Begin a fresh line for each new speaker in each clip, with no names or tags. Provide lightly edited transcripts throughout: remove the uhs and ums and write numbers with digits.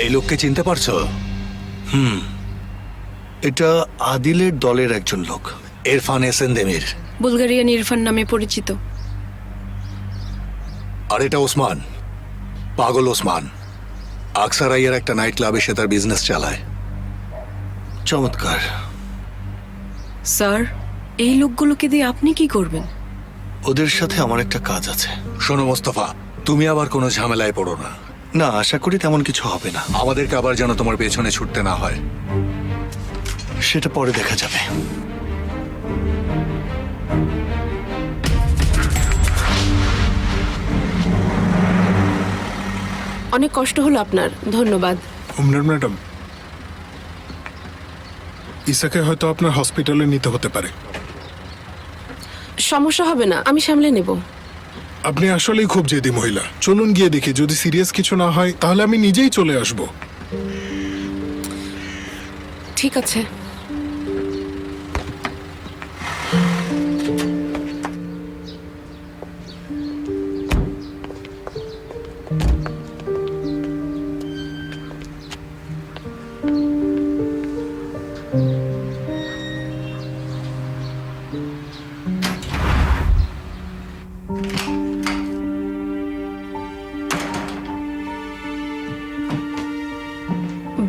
এই লোককে চিনতে পারছো?
এটা আদিলের দলের একজন লোক।
ইরফান এসেন্দেমির।
বুলগারিয়ান ইরফান নামে পরিচিত।
আর এটা ওসমান, পাগল ওসমান। আকসারাইয়ের একটা নাইট ক্লাবে সে তার বিজনেস চালায়।
চমৎকার।
স্যার, এই লোকগুলোকে দিয়ে আপনি কি করবেন?
ওদের সাথে আমার একটা কাজ আছে।
শোনো মোস্তফা, তুমি আবার কোনো ঝামেলায় পড়ো না।
না, আশা করি তেমন কিছু হবে না।
আমাদেরকে আবার যেন তোমার পেছনে ছুটতে না হয়।
সেটা পরে দেখা যাবে।
অনেক কষ্ট হলো আপনার, ধন্যবাদ।
উমরান ম্যাডাম, ইসাকে হয়তো আপনার হসপিটালে নিতে হতে পারে।
সমস্যা হবে না, আমি সামলে নেব।
আপনি আসলেই খুব জেদি মহিলা। চলুন গিয়ে দেখি, যদি সিরিয়াস কিছু না হয় তাহলে আমি নিজেই চলে আসব।
ঠিক আছে।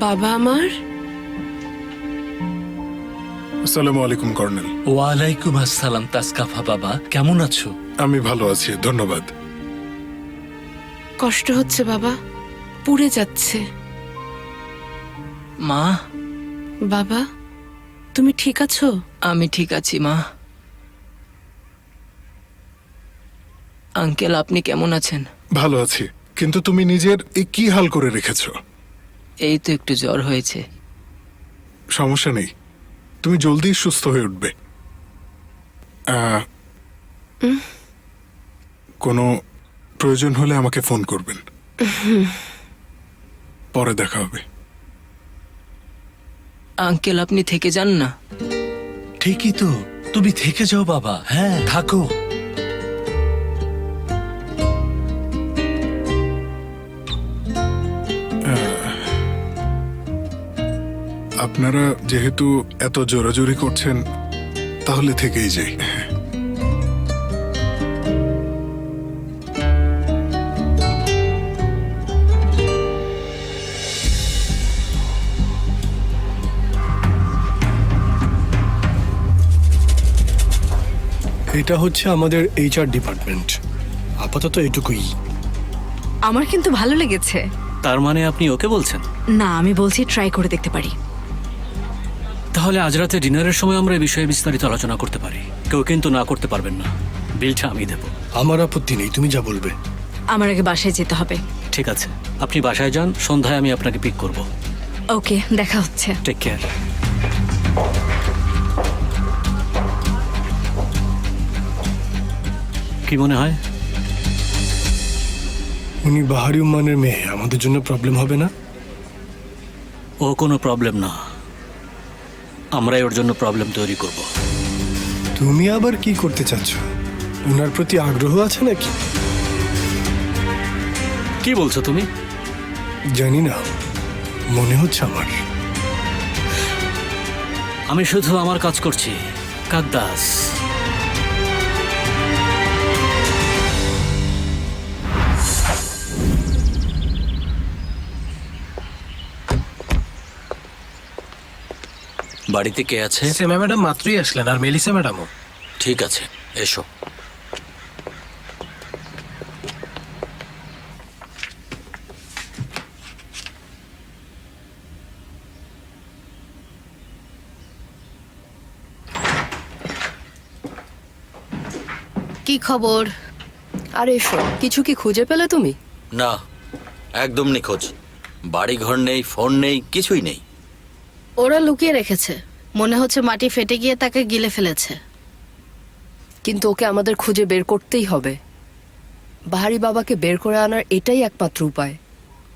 বাবা আমার।
আসসালামু আলাইকুম কর্নেল।
ওয়ালাইকুম আসসালাম তাসকাফা বাবা, কেমন আছো?
আমি ভালো আছি, ধন্যবাদ।
কষ্ট হচ্ছে বাবা, পুড়ে যাচ্ছে।
মা,
বাবা, তুমি ঠিক আছো?
আমি ঠিক আছি মা। আঙ্কেল, আপনি কেমন আছেন?
ভালো আছি, কিন্তু তুমি নিজের এই কি হাল করে রেখেছো?
এই তো একটু জ্বর হয়েছে।
সমস্যা নেই, তুমি জলদি সুস্থ হয়ে উঠবে। কোনো প্রয়োজন হলে আমাকে ফোন করবেন। পরে দেখা হবে।
আঙ্কেল, আপনি থেকে যান না।
ঠিকই তো, তুমি থেকে যাও বাবা। হ্যাঁ, থাকো।
আপনারা যেহেতু এত জোরাজোরি করছেন, তাহলে থেকেই যাই।
এটা হচ্ছে আমাদের এইচআর ডিপার্টমেন্ট। আপাতত এটুকুই।
আমার কিন্তু ভালো লেগেছে।
তার মানে আপনি ওকে বলছেন?
না, আমি বলছি ট্রাই করে দেখতে পারি।
তাহলে আজ রাতে ডিনারের সময় আমরা এই বিষয়ে বিস্তারিত আলোচনা করতে পারি। কেউ কিন্তু না করতে পারবেন না। বিলটা আমি দেব।
আমার আপত্তি নেই, তুমি যা বলবে।
আমার আগে বাসায় যেতে হবে।
ঠিক আছে, আপনি বাসায় যান, সন্ধ্যায় আমি আপনাকে পিক করব।
ওকে, দেখা হচ্ছে।
Take care. কি মনে হয়?
উনি বাহারি উম্মানের মেয়ে, আমাদের জন্য প্রবলেম হবে না?
ও কোনো প্রবলেম না, আমরাই ওর জন্য প্রবলেম তৈরি করব।
তুমি আবার কি করতে চাচ্ছ? উনার প্রতি আগ্রহ আছে নাকি?
কি বলছো তুমি?
জানি না, মনে হচ্ছে আমার।
আমি শুধু আমার কাজ করছি, কাদ্দাস। বাড়িতে কে আছে?
সেমা ম্যাডাম মাত্রই আসলেন, আর মেলিসা ম্যাডামও।
ঠিক আছে, এসো।
কি খবর? আর এসো, কিছু কি খুঁজে পেলে তুমি?
না, একদম নিখোঁজ। বাড়ি ঘর নেই, ফোন নেই, কিছুই নেই।
ওরা লুকিয়ে রেখেছে, মনে হচ্ছে মাটি ফেটে গিয়ে তাকে গিলে ফেলেছে।
কিন্তু ওকে আমাদের খুঁজে বের করতেই হবে। বাহারি বাবাকে বের করে আনার এটাই একমাত্র উপায়।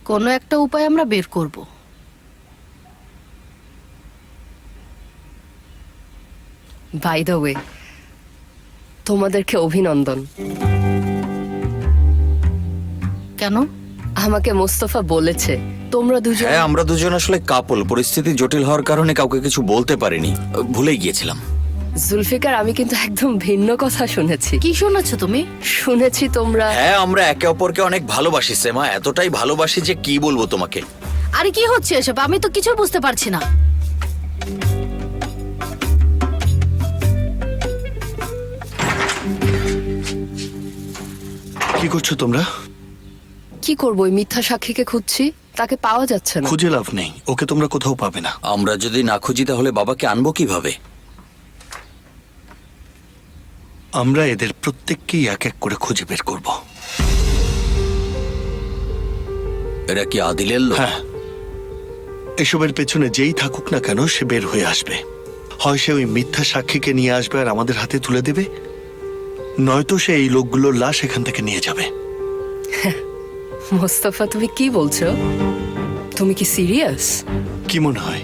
কোনো একটা উপায় আমরা বের করব।
বাই দ্য ওয়ে, তোমাদেরকে অভিনন্দন।
কেন?
আমাকে মোস্তফা বলেছে তোমরা দুজন।
হ্যাঁ, আমরা দুজন আসলে কাপল। পরিস্থিতি জটিল হওয়ার কারণে কাউকে কিছু বলতে পারিনি, ভুলেই গিয়েছিলাম।
জুলফিকার, আমি কিন্তু একদম ভিন্ন কথা শুনেছি।
কি শুনেছো তুমি?
শুনেছি তোমরা।
হ্যাঁ, আমরা একে অপরকে অনেক ভালোবাসি সেমা, এতটাই ভালোবাসি যে কি বলবো তোমাকে।
আরে কি হচ্ছে এসব? আমি তো কিছু বুঝতে পারছি না।
কি করছো তোমরা?
কি করবো, ওই মিথ্যা সাক্ষীকে খুঁজছি, তাকে পাওয়া যাচ্ছে না।
খুঁজে লাভ নেই, ওকে তোমরা কোথাও পাবে না।
আমরা যদি না খুঁজি তাহলে বাবাকে আনবো কিভাবে?
আমরা এদের প্রত্যেককেই এক এক করে খুঁজে বের করব।
এরা কি আদিলের লোক?
হ্যাঁ, এসবের পেছনে যেই থাকুক না কেন সে বের হয়ে আসবে। হয় সে ওই মিথ্যা সাক্ষীকে নিয়ে আসবে আর আমাদের হাতে তুলে দেবে, নয়তো সে এই লোকগুলোর লাশ এখান থেকে নিয়ে যাবে।
মোস্তফা, তুমি কি বলছো? তুমি কি সিরিয়াস?
কি মনে হয়?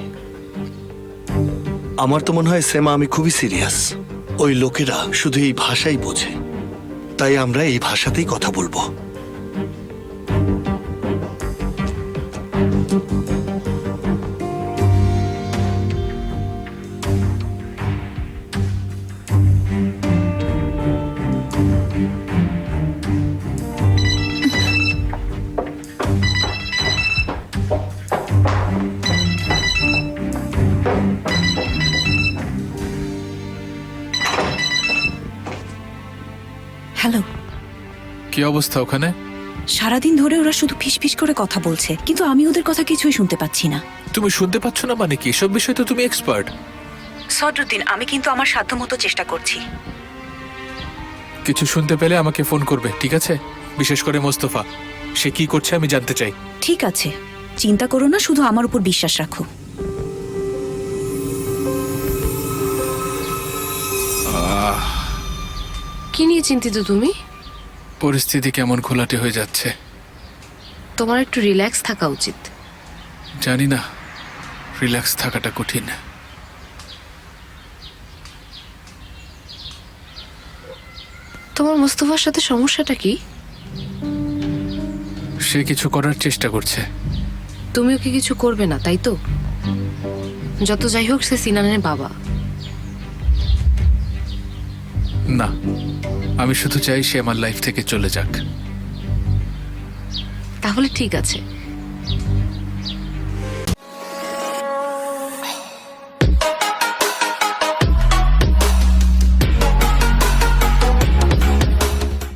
আমার তো মনে হয় সেমা, আমি খুবই সিরিয়াস। ওই লোকেরা শুধু এই ভাষাই বোঝে, তাই আমরা এই ভাষাতেই কথা বলবো।
হ্যালো,
কি অবস্থা ওখানে?
সারাদিন ধরে ওরা শুধু ফিসফিস করে কথা বলছে, কিন্তু আমি ওদের কথা কিছুই শুনতে পাচ্ছি না।
তুমি শুনতে পাচ্ছ না মানে কি? এসব বিষয় তো তুমি এক্সপার্ট।
সদরুদ্দিন, আমি কিন্তু আমার সাধ্যমতো চেষ্টা করছি।
কিছু শুনতে পেলে আমাকে ফোন করবে, ঠিক আছে? বিশেষ করে মোস্তফা, সে কি করছে আমি জানতে চাই।
ঠিক আছে, চিন্তা করো না, শুধু আমার উপর বিশ্বাস রাখো।
কি নিয়ে চিন্তিত তুমি?
পরিস্থিতি কেমন ঘোলাটে হয়ে যাচ্ছে।
তোমার একটু রিল্যাক্স থাকা উচিত।
জানি না, রিল্যাক্স থাকাটা কঠিন।
তোমার মোস্তফার সাথে সমস্যাটা কি?
সে কিছু করার চেষ্টা করছে।
তুমিও কি কিছু করবে না, তাই তো? যত যাই হোক, সে সিনানের বাবা।
না, আমি শুধু চাই সে আমার লাইফ থেকে চলে যাক।
তাহলে ঠিক আছে,